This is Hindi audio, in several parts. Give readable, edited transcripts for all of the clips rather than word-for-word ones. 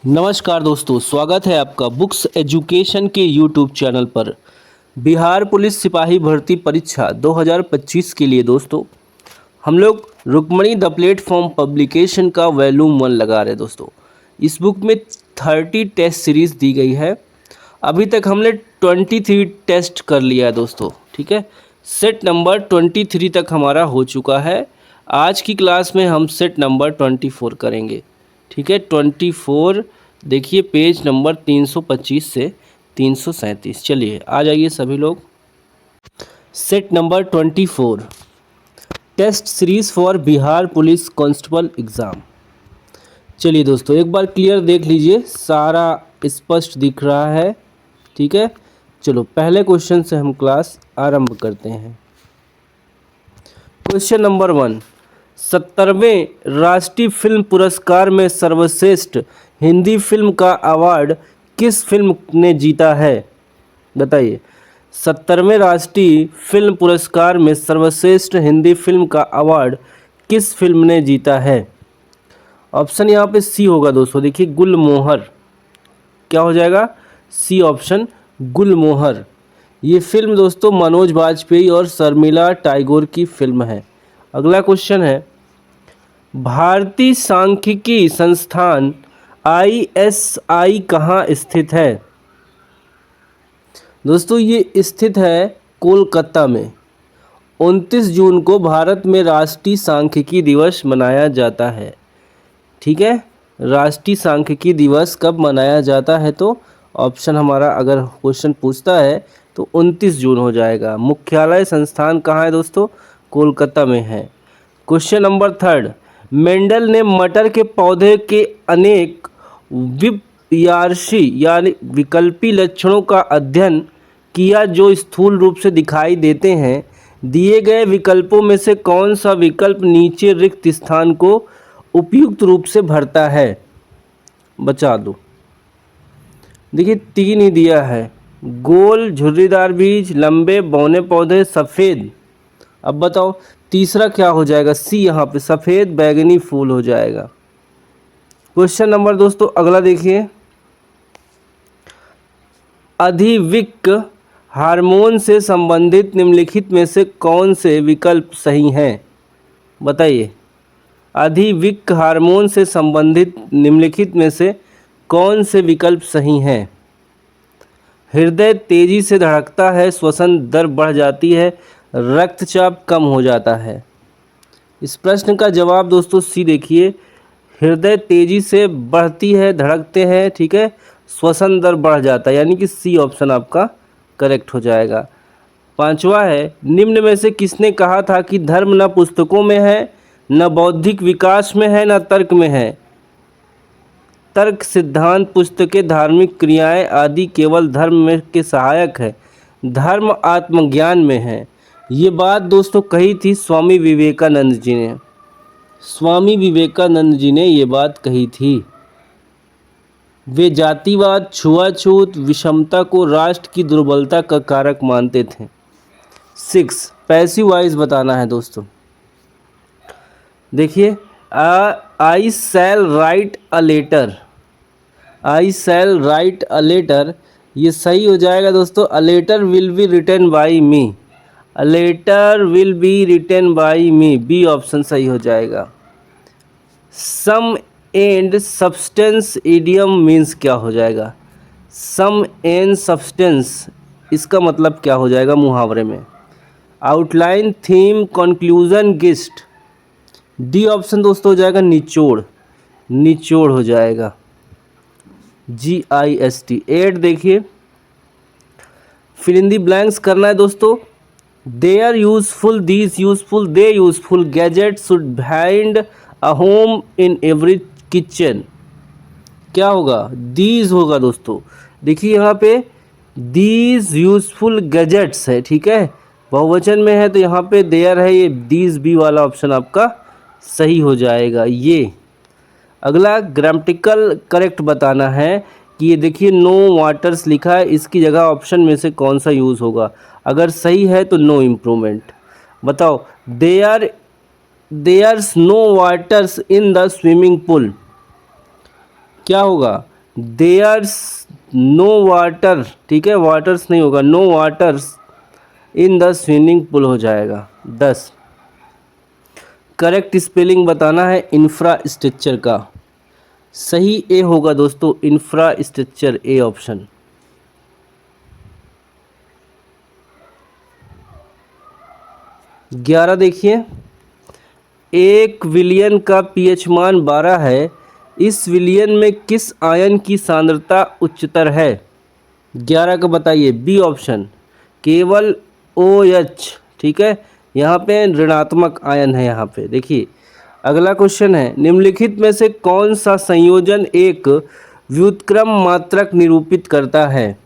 नमस्कार दोस्तों, स्वागत है आपका बुक्स एजुकेशन के यूट्यूब चैनल पर। बिहार पुलिस सिपाही भर्ती परीक्षा 2025 के लिए दोस्तों हम लोग रुक्मणी द प्लेटफॉर्म पब्लिकेशन का वॉल्यूम 1 लगा रहे हैं दोस्तों। इस बुक में 30 टेस्ट सीरीज़ दी गई है। अभी तक हमने 23 टेस्ट कर लिया है दोस्तों, ठीक है। सेट नंबर 23 तक हमारा हो चुका है। आज की क्लास में हम सेट नंबर 24 करेंगे, ठीक है। 24 देखिए, पेज नंबर 325 से 337। चलिए आ जाइए सभी लोग। Set number 24 test series for Bihar police constable exam. चलिए दोस्तों, एक बार क्लियर देख लीजिए, सारा स्पष्ट दिख रहा है, ठीक है। चलो पहले क्वेश्चन से हम क्लास आरंभ करते हैं। क्वेश्चन नंबर 1, 70वें राष्ट्रीय फिल्म पुरस्कार में सर्वश्रेष्ठ हिंदी फिल्म का अवार्ड किस फिल्म ने जीता है? बताइए। 70वें राष्ट्रीय फिल्म पुरस्कार में सर्वश्रेष्ठ हिंदी फिल्म का अवार्ड किस फिल्म ने जीता है? ऑप्शन यहाँ पे सी होगा दोस्तों। देखिए, गुलमोहर। क्या हो जाएगा? सी ऑप्शन, गुलमोहर। ये फिल्म दोस्तों मनोज बाजपेयी और शर्मिला टैगोर की फिल्म है। अगला क्वेश्चन है, भारतीय सांख्यिकी संस्थान ISI कहाँ स्थित है? दोस्तों ये स्थित है कोलकाता में। 29 जून को भारत में राष्ट्रीय सांख्यिकी दिवस मनाया जाता है, ठीक है। राष्ट्रीय सांख्यिकी दिवस कब मनाया जाता है? तो ऑप्शन हमारा अगर क्वेश्चन पूछता है तो 29 जून हो जाएगा। मुख्यालय संस्थान कहाँ है दोस्तों? कोलकाता में है। क्वेश्चन नंबर 3, मेंडल ने मटर के पौधे के अनेक विपर्यासी यानी विकल्पी लक्षणों का अध्ययन किया जो स्थूल रूप से दिखाई देते हैं। दिए गए विकल्पों में से कौन सा विकल्प नीचे रिक्त स्थान को उपयुक्त रूप से भरता है? बचा दो। देखिए 3 ही दिया है, गोल झुर्रीदार बीज, लंबे बौने पौधे, सफ़ेद। अब बताओ तीसरा क्या हो जाएगा? सी, यहाँ पे सफ़ेद बैगनी फूल हो जाएगा। क्वेश्चन नंबर दोस्तों अगला देखिए, अधिविक हार्मोन से संबंधित निम्नलिखित में से कौन से विकल्प सही हैं? बताइए। अधिविक हार्मोन से संबंधित निम्नलिखित में से कौन से विकल्प सही हैं? हृदय तेजी से धड़कता है, श्वसन दर बढ़ जाती है, रक्तचाप कम हो जाता है। इस प्रश्न का जवाब दोस्तों सी देखिए, हृदय तेजी से बढ़ती है, धड़कते हैं, ठीक है, श्वसन दर बढ़ जाता है, यानी कि सी ऑप्शन आपका करेक्ट हो जाएगा। 5वां है, निम्न में से किसने कहा था कि धर्म न पुस्तकों में है, न बौद्धिक विकास में है, न तर्क में है? तर्क, सिद्धांत, पुस्तकें, धार्मिक क्रियाएं आदि केवल धर्म में के सहायक है, धर्म आत्मज्ञान में है। ये बात दोस्तों कही थी स्वामी विवेकानंद जी ने। स्वामी विवेकानंद जी ने ये बात कही थी। वे जातिवाद, छुआछूत, विषमता को राष्ट्र की दुर्बलता का कारक मानते थे। 6, पैसिव वॉइस बताना है दोस्तों। देखिए, I shall write a letter, I shall write a letter, ये सही हो जाएगा दोस्तों। A letter will be written by me, a letter will be written by me, B option सही हो जाएगा। Sum and substance idiom means क्या हो जाएगा? सम एंड सब्सटेंस, इसका मतलब क्या हो जाएगा मुहावरे में? Outline, theme, conclusion, gist, D option दोस्तों हो जाएगा निचोड़, निचोड़ हो जाएगा, GIST। 8 देखिए, फिल इन दी ब्लैंक्स करना है दोस्तों। They are useful, these useful, they useful, gadget should find a home in every kitchen. क्या होगा? दीज होगा दोस्तों। देखिए यहाँ पे दीज यूजफुल गैजेट्स है, ठीक है, बहुवचन में है तो यहाँ पे देयर है, ये दीज बी वाला ऑप्शन आपका सही हो जाएगा। ये अगला ग्रामेटिकल करेक्ट बताना है कि ये देखिए नो वाटर्स लिखा है, इसकी जगह ऑप्शन में से कौन सा यूज़ होगा? अगर सही है तो नो इम्प्रूवमेंट। बताओ, there's no waters in the swimming pool, क्या होगा? देयर्स नो वाटर, ठीक है, वाटर्स नहीं होगा, no waters in the swimming pool हो जाएगा। 10, करेक्ट स्पेलिंग बताना है इंफ्रास्ट्रक्चर का। सही ए होगा दोस्तों, इंफ्रास्ट्रक्चर, ए ऑप्शन। 11 देखिए, एक विलियन का पीएच मान 12 है, इस विलियन में किस आयन की सांद्रता उच्चतर है? 11 का बताइए। बी ऑप्शन, केवल ओ एच, ठीक है, यहाँ पे ऋणात्मक आयन है। यहाँ पे देखिए अगला क्वेश्चन है, निम्नलिखित में से कौन सा संयोजन एक व्युत्क्रम मात्रक निरूपित करता है?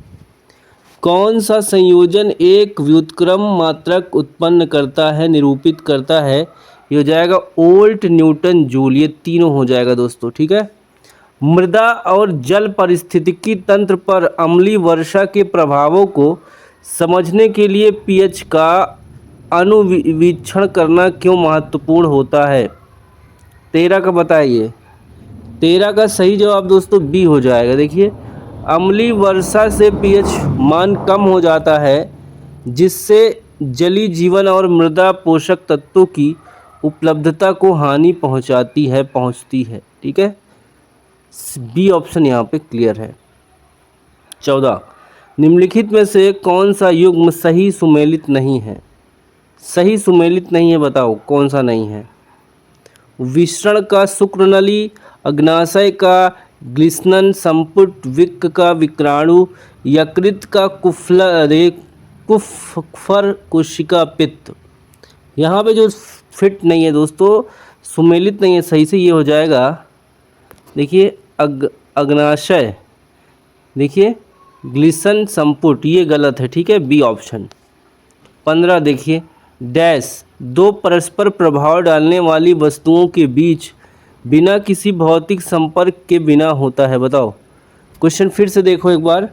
कौन सा संयोजन एक व्युत्क्रम मात्रक उत्पन्न करता है, निरूपित करता है? ये हो जाएगा वोल्ट, न्यूटन, जूल, ये तीनों हो जाएगा दोस्तों, ठीक है। मृदा और जल पारिस्थितिकी तंत्र पर अम्लीय वर्षा के प्रभावों को समझने के लिए पीएच का अनुवीक्षण करना क्यों महत्वपूर्ण होता है? 13 का बताइए। 13 का सही जवाब दोस्तों बी हो जाएगा। देखिए अम्लीय वर्षा से पीएच मान कम हो जाता है, जिससे जलीय जीवन और मृदा पोषक तत्वों की उपलब्धता को हानि पहुंचती है, ठीक है। बी ऑप्शन यहाँ पे क्लियर है। 14, निम्नलिखित में से कौन सा युग्म सही सुमेलित नहीं है? सही सुमेलित नहीं है, बताओ कौन सा नहीं है? विसरण का शुक्रनली, अग्नाशय का ग्लिसनन, संपुट विक का विक्राणु, यकृत का कुफर कोशिका पित्त। यहाँ पे जो फिट नहीं है दोस्तों, सुमेलित नहीं है सही से, ये हो जाएगा देखिए अग्नाशय, देखिए ग्लिसन संपुट, ये गलत है, ठीक है, बी ऑप्शन। 15 देखिए, डैश दो परस्पर प्रभाव डालने वाली वस्तुओं के बीच बिना किसी भौतिक संपर्क के बिना होता है, बताओ। क्वेश्चन फिर से देखो एक बार।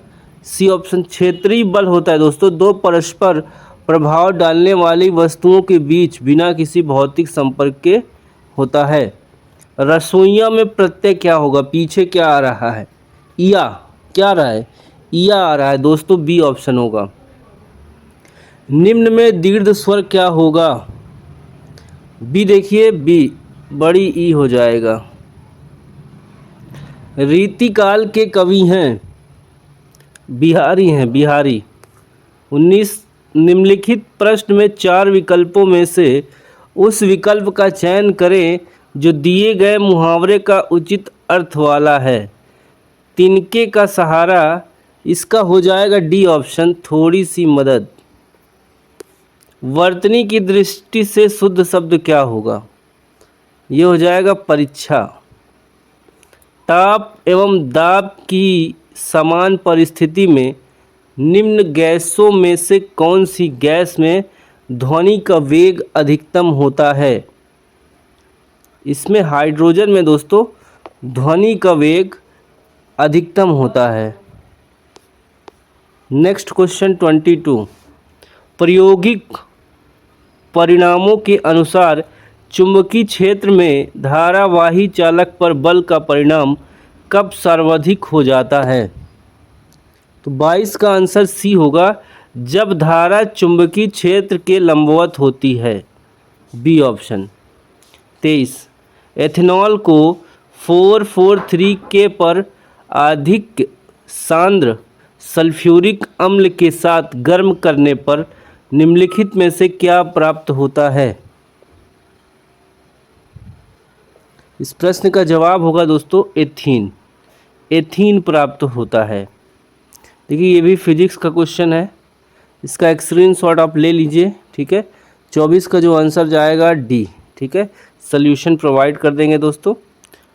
सी ऑप्शन, क्षेत्रीय बल होता है दोस्तों, दो परस्पर प्रभाव डालने वाली वस्तुओं के बीच बिना किसी भौतिक संपर्क के होता है। रसोइया में प्रत्यय क्या होगा? पीछे क्या आ रहा है? इया, क्या आ रहा है? इया आ रहा है दोस्तों, बी ऑप्शन होगा। निम्न में दीर्घ स्वर क्या होगा? बी देखिए, बी बड़ी ई हो जाएगा। रीतिकाल के कवि हैं, बिहारी हैं, बिहारी। 19, निम्नलिखित प्रश्न में 4 विकल्पों में से उस विकल्प का चयन करें जो दिए गए मुहावरे का उचित अर्थ वाला है। तिनके का सहारा, इसका हो जाएगा डी ऑप्शन, थोड़ी सी मदद। वर्तनी की दृष्टि से शुद्ध शब्द क्या होगा? ये हो जाएगा परीक्षा। ताप एवं दाब की समान परिस्थिति में निम्न गैसों में से कौन सी गैस में ध्वनि का वेग अधिकतम होता है? इसमें हाइड्रोजन में दोस्तों ध्वनि का वेग अधिकतम होता है। नेक्स्ट क्वेश्चन 22, प्रायोगिक परिणामों के अनुसार चुंबकीय क्षेत्र में धारावाही चालक पर बल का परिणाम कब सर्वाधिक हो जाता है? तो 22 का आंसर सी होगा, जब धारा चुंबकीय क्षेत्र के लंबवत होती है, बी ऑप्शन। 23, एथेनॉल को 443 के पर अधिक सांद्र सल्फ्यूरिक अम्ल के साथ गर्म करने पर निम्नलिखित में से क्या प्राप्त होता है? इस प्रश्न का जवाब होगा दोस्तों एथीन, एथीन प्राप्त होता है। देखिए ये भी फिजिक्स का क्वेश्चन है, इसका स्क्रीनशॉट आप ले लीजिए, ठीक है। 24 का जो आंसर जाएगा डी, ठीक है, सॉल्यूशन प्रोवाइड कर देंगे दोस्तों।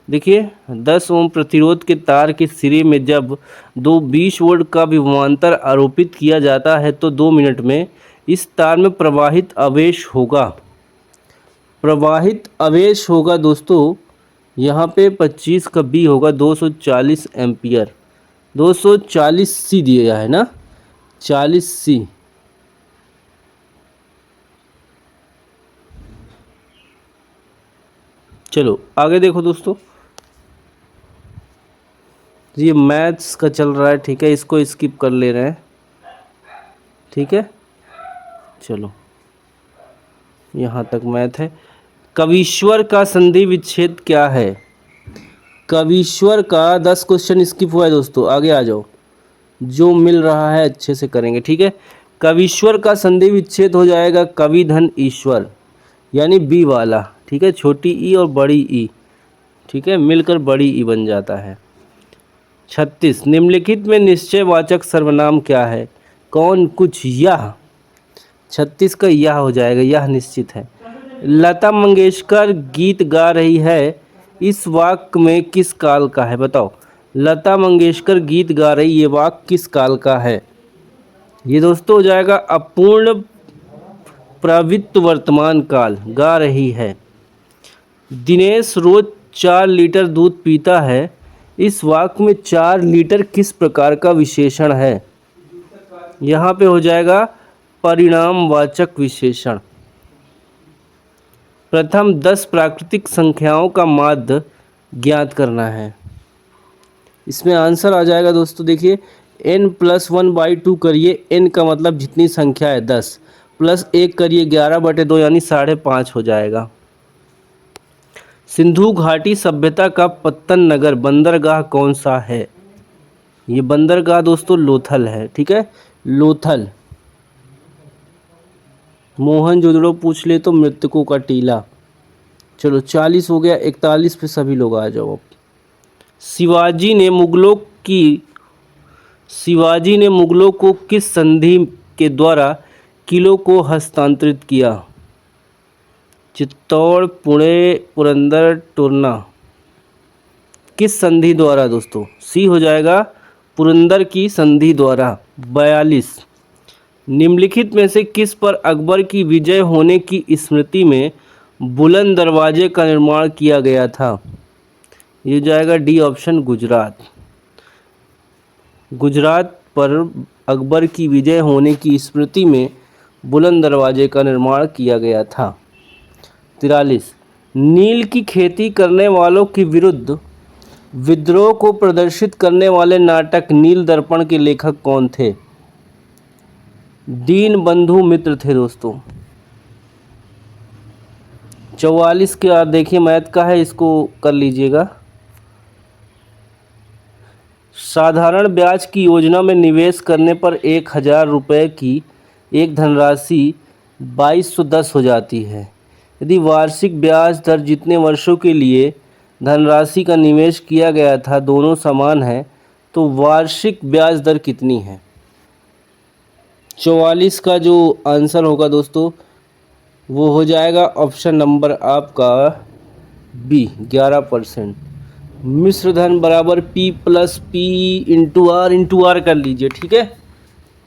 देखिए 10 ओम प्रतिरोध के तार के सिरे में जब 20 वोल्ट का विभवांतर आरोपित किया जाता है तो 2 मिनट में इस तार में प्रवाहित आवेश होगा दोस्तों, यहाँ पे 25 का बी होगा 240 एम्पियर। 240 सी दिया है ना, 40 सी। चलो आगे देखो दोस्तों, ये मैथ्स का चल रहा है, ठीक है, इसको स्किप कर ले रहे हैं, ठीक है। चलो यहाँ तक मैथ है। कवीश्वर का संधि विच्छेद क्या है? कवीश्वर का 10 क्वेश्चन स्किप हुआ है दोस्तों, आगे आ जाओ, जो मिल रहा है अच्छे से करेंगे, ठीक है। कवीश्वर का संधि विच्छेद हो जाएगा कवि धन ईश्वर, यानी बी वाला, ठीक है, छोटी ई और बड़ी ई, ठीक है, मिलकर बड़ी ई बन जाता है। 36 निम्नलिखित में निश्चयवाचक सर्वनाम क्या है? कौन, कुछ, यह। 36 का यह हो जाएगा, यह निश्चित है। लता मंगेशकर गीत गा रही है, इस वाक्य में किस काल का है? बताओ, लता मंगेशकर गीत गा रही, ये वाक्य किस काल का है? ये दोस्तों हो जाएगा अपूर्ण प्रवृत्त वर्तमान काल, गा रही है। दिनेश रोज 4 लीटर दूध पीता है, इस वाक्य में 4 लीटर किस प्रकार का विशेषण है? यहाँ पे हो जाएगा परिणामवाचक विशेषण। प्रथम 10 प्राकृतिक संख्याओं का माध्य ज्ञात करना है। इसमें आंसर आ जाएगा दोस्तों, देखिए n+1/2 करिए, n का मतलब जितनी संख्या है 10, प्लस 1 करिए 11/2 यानी 5.5 हो जाएगा। सिंधु घाटी सभ्यता का पत्तन नगर बंदरगाह कौन सा है? ये बंदरगाह दोस्तों लोथल है, ठीक है, लोथल। मोहनजोदड़ो पूछ ले तो मृतकों का टीला। चलो 40 हो गया, 41 पे सभी लोग आ जाओ अब। शिवाजी ने मुगलों को किस संधि के द्वारा किलों को हस्तांतरित किया? चित्तौड़, पुणे, पुरंदर, टूरना, किस संधि द्वारा दोस्तों? सी हो जाएगा पुरंदर की संधि द्वारा। 42 निम्नलिखित में से किस पर अकबर की विजय होने की स्मृति में बुलंद दरवाजे का निर्माण किया गया था? ये जाएगा डी ऑप्शन, गुजरात। गुजरात पर अकबर की विजय होने की स्मृति में बुलंद दरवाजे का निर्माण किया गया था। 43 नील की खेती करने वालों के विरुद्ध विद्रोह को प्रदर्शित करने वाले नाटक नील दर्पण के लेखक कौन थे? दीन बंधु मित्र थे दोस्तों। 44 के बाद देखिए मैथ का है, इसको कर लीजिएगा। साधारण ब्याज की योजना में निवेश करने पर 1000 रुपये की एक धनराशि 2210 हो जाती है। यदि वार्षिक ब्याज दर जितने वर्षों के लिए धनराशि का निवेश किया गया था दोनों समान है, तो वार्षिक ब्याज दर कितनी है? 44 का जो आंसर होगा दोस्तों वो हो जाएगा ऑप्शन नंबर आपका बी, 11%। मिश्र धन बराबर P+P इंटू आर कर लीजिए, ठीक है,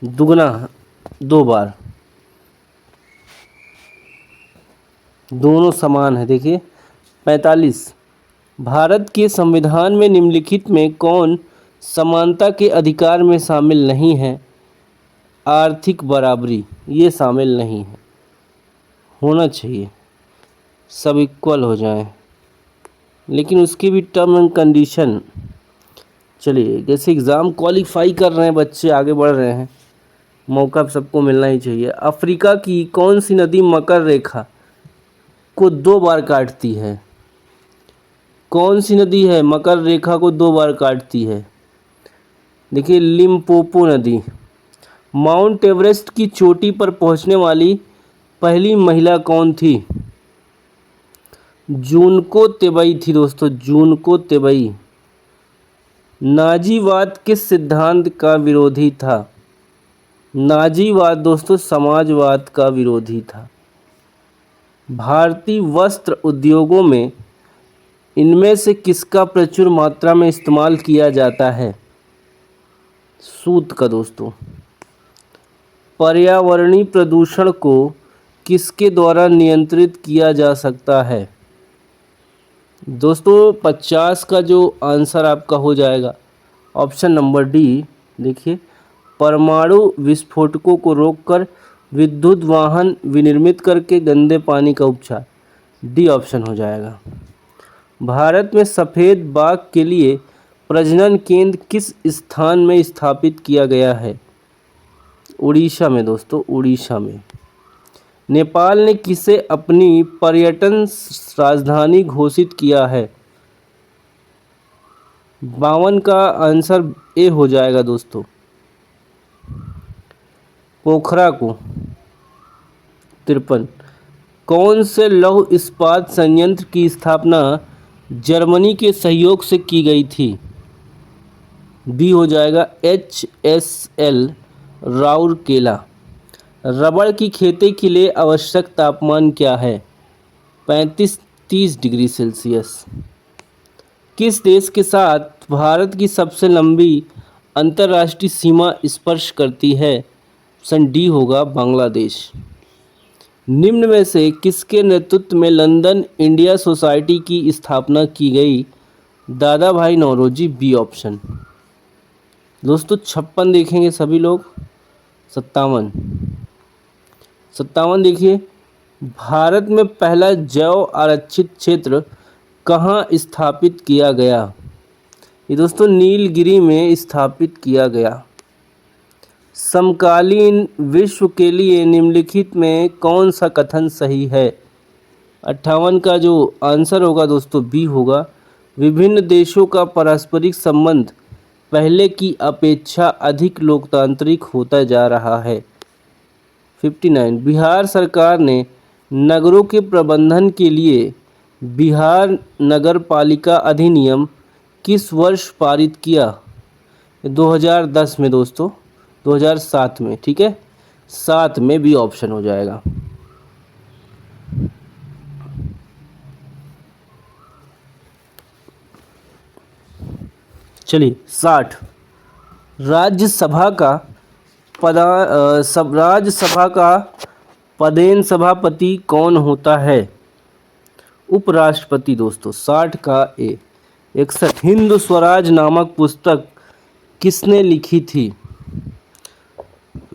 दुगना 2 बार, दोनों समान है। देखिए 45 भारत के संविधान में निम्नलिखित में कौन समानता के अधिकार में शामिल नहीं है? आर्थिक बराबरी, ये शामिल नहीं है, होना चाहिए, सब इक्वल हो जाएं, लेकिन उसकी भी टर्म एंड कंडीशन। चलिए, जैसे एग्ज़ाम क्वालिफाई कर रहे हैं बच्चे, आगे बढ़ रहे हैं, मौका सबको मिलना ही चाहिए। अफ्रीका की कौन सी नदी मकर रेखा को 2 बार काटती है? कौन सी नदी है मकर रेखा को 2 बार काटती है? देखिए लिम्पोपो नदी। माउंट एवरेस्ट की चोटी पर पहुंचने वाली पहली महिला कौन थी? जूनको तेबई थी दोस्तों, जूनको तेबई। नाजीवाद किस सिद्धांत का विरोधी था? नाजीवाद दोस्तों समाजवाद का विरोधी था। भारतीय वस्त्र उद्योगों में इनमें से किसका प्रचुर मात्रा में इस्तेमाल किया जाता है? सूत का दोस्तों। पर्यावरणीय प्रदूषण को किसके द्वारा नियंत्रित किया जा सकता है? दोस्तों 50 का जो आंसर आपका हो जाएगा ऑप्शन नंबर डी। देखिए परमाणु विस्फोटकों को रोककर विद्युत वाहन विनिर्मित करके गंदे पानी का उपचार, डी ऑप्शन हो जाएगा। भारत में सफ़ेद बाघ के लिए प्रजनन केंद्र किस स्थान में स्थापित किया गया है? उड़ीसा में दोस्तों, उड़ीसा में। नेपाल ने किसे अपनी पर्यटन राजधानी घोषित किया है? 52 का आंसर ए हो जाएगा दोस्तों, पोखरा को। 53, कौन से लौह इस्पात संयंत्र की स्थापना जर्मनी के सहयोग से की गई थी? बी हो जाएगा HSL राउरकेला। रबड़ की खेती के लिए आवश्यक तापमान क्या है? 35-30 डिग्री सेल्सियस। किस देश के साथ भारत की सबसे लंबी अंतर्राष्ट्रीय सीमा स्पर्श करती है? ऑप्शन डी होगा बांग्लादेश। निम्न में से किसके नेतृत्व में लंदन इंडिया सोसाइटी की स्थापना की गई? दादा भाई नौरोजी, बी ऑप्शन। दोस्तों 56 देखेंगे सभी लोग। 57 देखिए, भारत में पहला जैव आरक्षित क्षेत्र कहाँ स्थापित किया गया? ये दोस्तों नीलगिरी में स्थापित किया गया। समकालीन विश्व के लिए निम्नलिखित में कौन सा कथन सही है? 58 का जो आंसर होगा दोस्तों बी होगा। विभिन्न देशों का पारस्परिक संबंध पहले की अपेक्षा अधिक लोकतांत्रिक होता जा रहा है। 59, बिहार सरकार ने नगरों के प्रबंधन के लिए बिहार नगर पालिका अधिनियम किस वर्ष पारित किया? 2010 में दोस्तों, 2007 में, ठीक है, 7 में भी ऑप्शन हो जाएगा। चलिए 60, राज्यसभा का पदेन सभापति कौन होता है? उपराष्ट्रपति दोस्तों। 60 का ए। 61, हिंद स्वराज नामक पुस्तक किसने लिखी थी?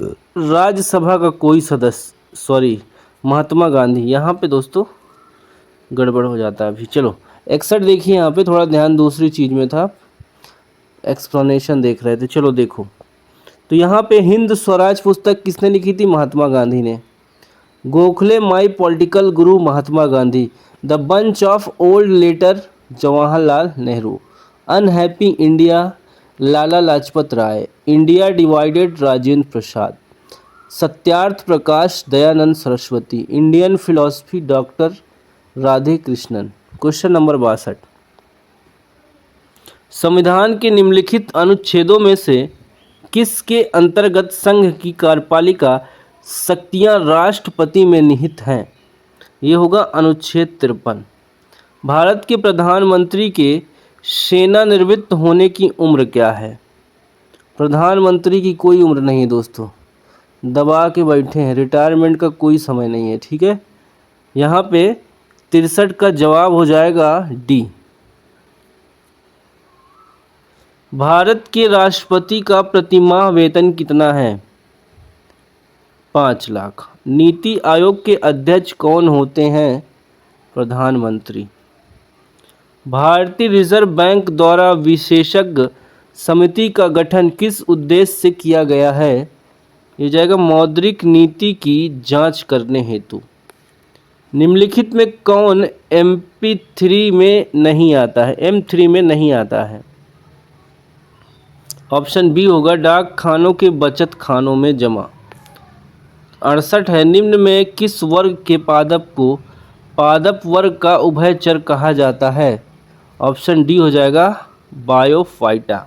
राज्यसभा का कोई सदस्य, सॉरी, महात्मा गांधी। यहाँ पे दोस्तों गड़बड़ हो जाता है अभी। चलो 61 देखिए, यहाँ पे थोड़ा ध्यान दूसरी चीज़ में था, एक्सप्लेनेशन देख रहे थे। चलो देखो, तो यहाँ पे हिंद स्वराज पुस्तक किसने लिखी थी? महात्मा गांधी ने। Gokhale my political guru Mahatma Gandhi. The bunch of old letter Jawaharlal Nehru. Unhappy India Lala Lajpat Rai. India divided Rajendra Prasad. Satyarth Prakash Dayanand Saraswati. Indian philosophy doctor Radhakrishnan. Question number 62, संविधान के निम्नलिखित अनुच्छेदों में से किसके अंतर्गत संघ की कार्यपालिका शक्तियां राष्ट्रपति में निहित हैं? ये होगा अनुच्छेद 53। भारत के प्रधानमंत्री के सेवानिवृत्त होने की उम्र क्या है? प्रधानमंत्री की कोई उम्र नहीं है दोस्तों, दबा के बैठे हैं, रिटायरमेंट का कोई समय नहीं है, ठीक है। यहाँ पे 63 का जवाब हो जाएगा डी। भारत के राष्ट्रपति का प्रतिमाह वेतन कितना है? 5 लाख। नीति आयोग के अध्यक्ष कौन होते हैं? प्रधानमंत्री। भारतीय रिजर्व बैंक द्वारा विशेषज्ञ समिति का गठन किस उद्देश्य से किया गया है? ये जाएगा मौद्रिक नीति की जांच करने हेतु। निम्नलिखित में कौन MP3 में नहीं आता है? M3 में नहीं आता है। ऑप्शन बी होगा डाक खानों के बचत खानों में जमा। 68 है, निम्न में किस वर्ग के पादप को पादप वर्ग का उभयचर कहा जाता है? ऑप्शन डी हो जाएगा बायोफाइटा।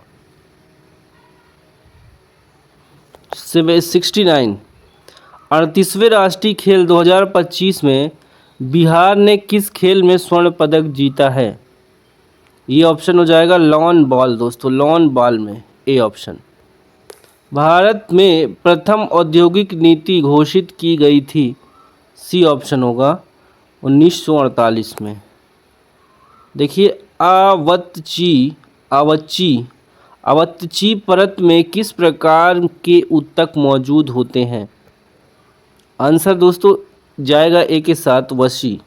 69, 38वें राष्ट्रीय खेल 2025 में बिहार ने किस खेल में स्वर्ण पदक जीता है? ये ऑप्शन हो जाएगा लॉन बॉल दोस्तों, लॉन बॉल में, ए ऑप्शन। भारत में प्रथम औद्योगिक नीति घोषित की गई थी? सी ऑप्शन होगा 1948 में। देखिए आवच्ची परत में किस प्रकार के ऊतक मौजूद होते हैं? आंसर दोस्तों जाएगा ए के साथ, वसी,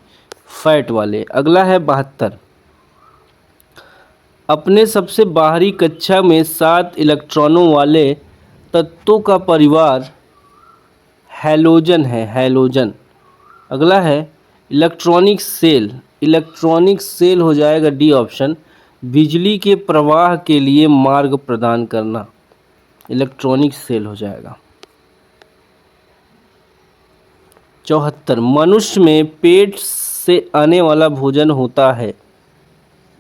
फैट वाले। अगला है 72, अपने सबसे बाहरी कक्षा में 7 इलेक्ट्रॉनों वाले तत्वों का परिवार हैलोजन है, हैलोजन। अगला है इलेक्ट्रॉनिक सेल। इलेक्ट्रॉनिक सेल हो जाएगा डी ऑप्शन, बिजली के प्रवाह के लिए मार्ग प्रदान करना, इलेक्ट्रॉनिक सेल हो जाएगा। 74 मनुष्य में पेट से आने वाला भोजन होता है,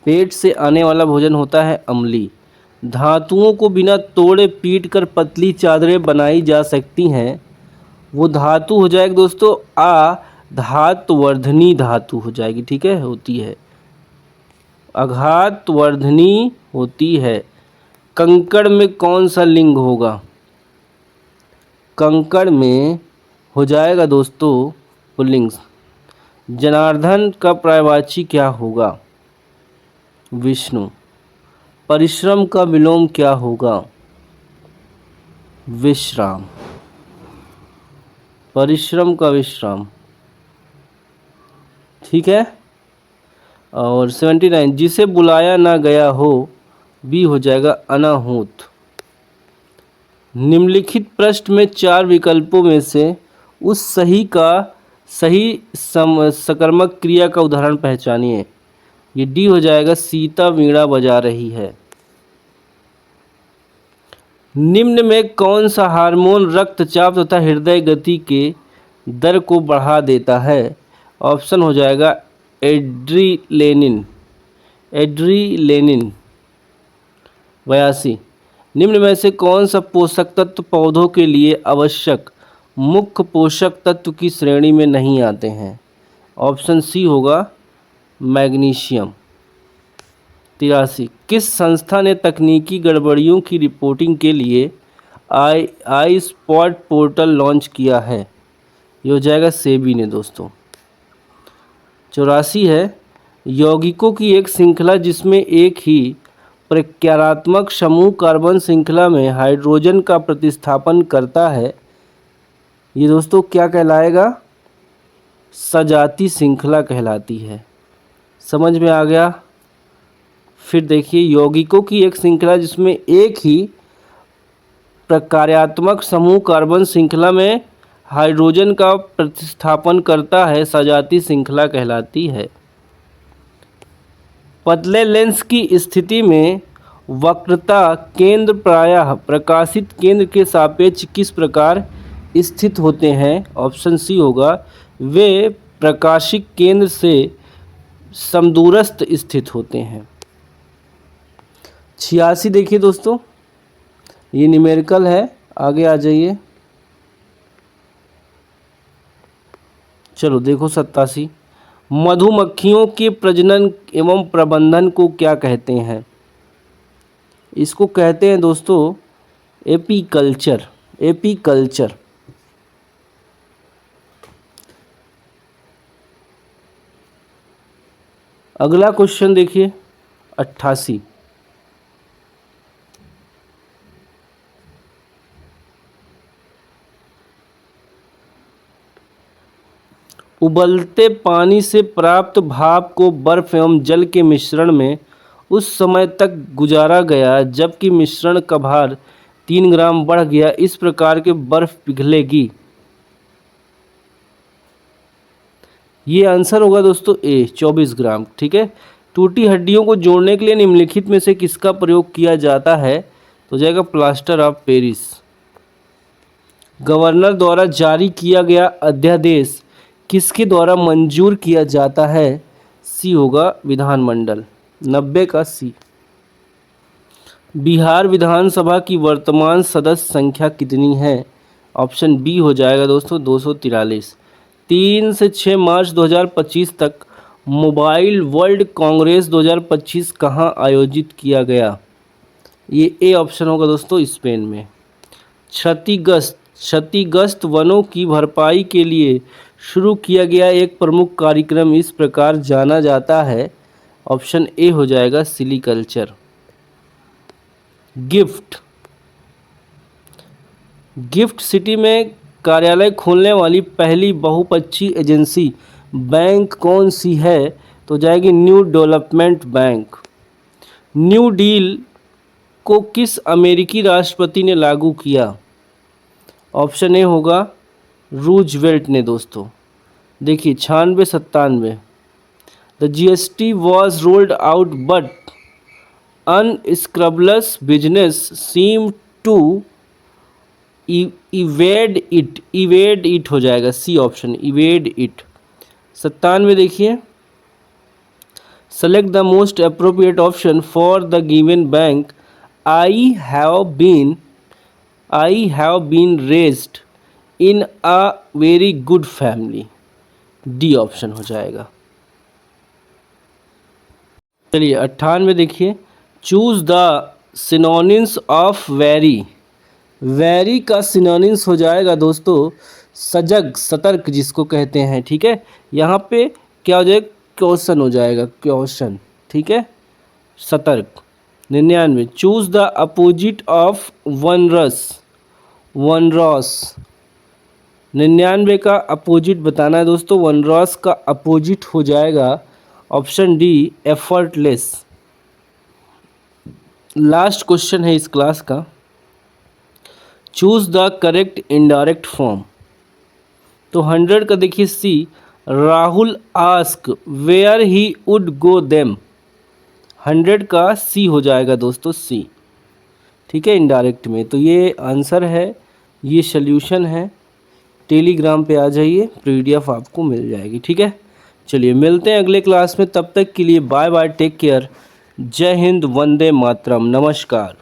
पेट से आने वाला भोजन होता है अम्लीय। धातुओं को बिना तोड़े पीट कर पतली चादरें बनाई जा सकती हैं, वो धातु हो जाएगी दोस्तों आ धातुवर्धनी धातु हो जाएगी, ठीक है, होती है, आघातवर्धनी होती है। कंकड़ में कौन सा लिंग होगा? कंकड़ में हो जाएगा दोस्तों पुल्लिंग। जनार्दन का पर्यायवाची क्या होगा? विष्णु। परिश्रम का विलोम क्या होगा? विश्राम। परिश्रम का विश्राम, ठीक है। और 79 जिसे बुलाया ना गया हो, बी हो जाएगा अनाहूत। निम्नलिखित प्रश्न में 4 विकल्पों में से उस सही का सही सकर्मक क्रिया का उदाहरण पहचानिए। ये डी हो जाएगा, सीता वीणा बजा रही है। निम्न में कौन सा हार्मोन रक्तचाप तथा हृदय गति के दर को बढ़ा देता है? ऑप्शन हो जाएगा एड्रीलेनिन, एड्रीलेनिन। 82 निम्न में से कौन सा पोषक तत्व पौधों के लिए आवश्यक मुख्य पोषक तत्व की श्रेणी में नहीं आते हैं? ऑप्शन सी होगा मैग्नीशियम। 83 किस संस्था ने तकनीकी गड़बड़ियों की रिपोर्टिंग के लिए आई स्पॉट पोर्टल लॉन्च किया है? ये हो जाएगा सेबी ने दोस्तों। 84 है यौगिकों की एक श्रृंखला जिसमें एक ही प्रक्रियात्मक समूह कार्बन श्रृंखला में हाइड्रोजन का प्रतिस्थापन करता है, ये दोस्तों क्या कहलाएगा? सजाती श्रृंखला कहलाती है। समझ में आ गया? फिर देखिए यौगिकों की एक श्रृंखला जिसमें एक ही प्रकार्यात्मक समूह कार्बन श्रृंखला में हाइड्रोजन का प्रतिस्थापन करता है, सजाती श्रृंखला कहलाती है। पतले लेंस की स्थिति में वक्रता केंद्र प्रायः प्रकाशित केंद्र के सापेक्ष किस प्रकार स्थित होते हैं? ऑप्शन सी होगा, वे प्रकाशिक केंद्र से समदूरस्थ स्थित होते हैं। 86 देखिए दोस्तों, ये न्यूमेरिकल है, आगे आ जाइए। चलो देखो 87 मधुमक्खियों के प्रजनन एवं प्रबंधन को क्या कहते हैं? इसको कहते हैं दोस्तों एपीकल्चर, एपीकल्चर। अगला क्वेश्चन देखिए 88 उबलते पानी से प्राप्त भाप को बर्फ एवं जल के मिश्रण में उस समय तक गुजारा गया जबकि मिश्रण का भार 3 ग्राम बढ़ गया, इस प्रकार के बर्फ पिघलेगी। ये आंसर होगा दोस्तों ए 24 ग्राम, ठीक है। टूटी हड्डियों को जोड़ने के लिए निम्नलिखित में से किसका प्रयोग किया जाता है? तो जाएगा प्लास्टर ऑफ पेरिस। गवर्नर द्वारा जारी किया गया अध्यादेश किसके द्वारा मंजूर किया जाता है? सी होगा विधानमंडल, 90 का सी। बिहार विधानसभा की वर्तमान सदस्य संख्या कितनी है? ऑप्शन बी हो जाएगा दोस्तों 243। 3 से 6 मार्च 2025 तक मोबाइल वर्ल्ड कांग्रेस 2025 कहाँ आयोजित किया गया? ये ए ऑप्शन होगा दोस्तों स्पेन में। क्षतिग्रस्त वनों की भरपाई के लिए शुरू किया गया एक प्रमुख कार्यक्रम इस प्रकार जाना जाता है। ऑप्शन ए हो जाएगा सिलीकल्चर। गिफ्ट सिटी में कार्यालय खोलने वाली पहली बहुपक्षीय एजेंसी बैंक कौन सी है? तो जाएगी new development bank. New deal को किस अमेरिकी राष्ट्रपति ने लागू किया? ऑप्शन ए होगा रूजवेल्ट ने दोस्तों। देखिए 96-97 the GST was rolled out but unscrupulous business seem to evade it हो जाएगा, सी ऑप्शन, इवेड इट। 97 देखिए, select the most appropriate option for the given blank. I have been raised in a very good family, D option हो जाएगा। चलिए 98 देखिए, choose the synonyms of very. Very का सिनोनिम्स हो जाएगा दोस्तों सजग, सतर्क जिसको कहते हैं, ठीक है। यहाँ पे क्या हो जाएगा, क्वेश्चन हो जाएगा, क्वेश्चन, ठीक है, सतर्क। 99 चूज द अपोजिट ऑफ वनरस, वनरॉस। 99 का अपोजिट बताना है दोस्तों, वनरॉस का अपोजिट हो जाएगा option D, effortless. Last question है इस क्लास का, choose the correct indirect form. तो 100 का देखिए C, Rahul ask where he would go them. 100 का सी हो जाएगा दोस्तों, सी, ठीक है, इनडायरेक्ट में। तो ये आंसर है, ये सल्यूशन है। टेलीग्राम पे आ जाइए, पीडीएफ आपको मिल जाएगी, ठीक है। चलिए मिलते हैं अगले क्लास में, तब तक के लिए बाय बाय, टेक केयर, जय हिंद, वंदे मातरम, नमस्कार।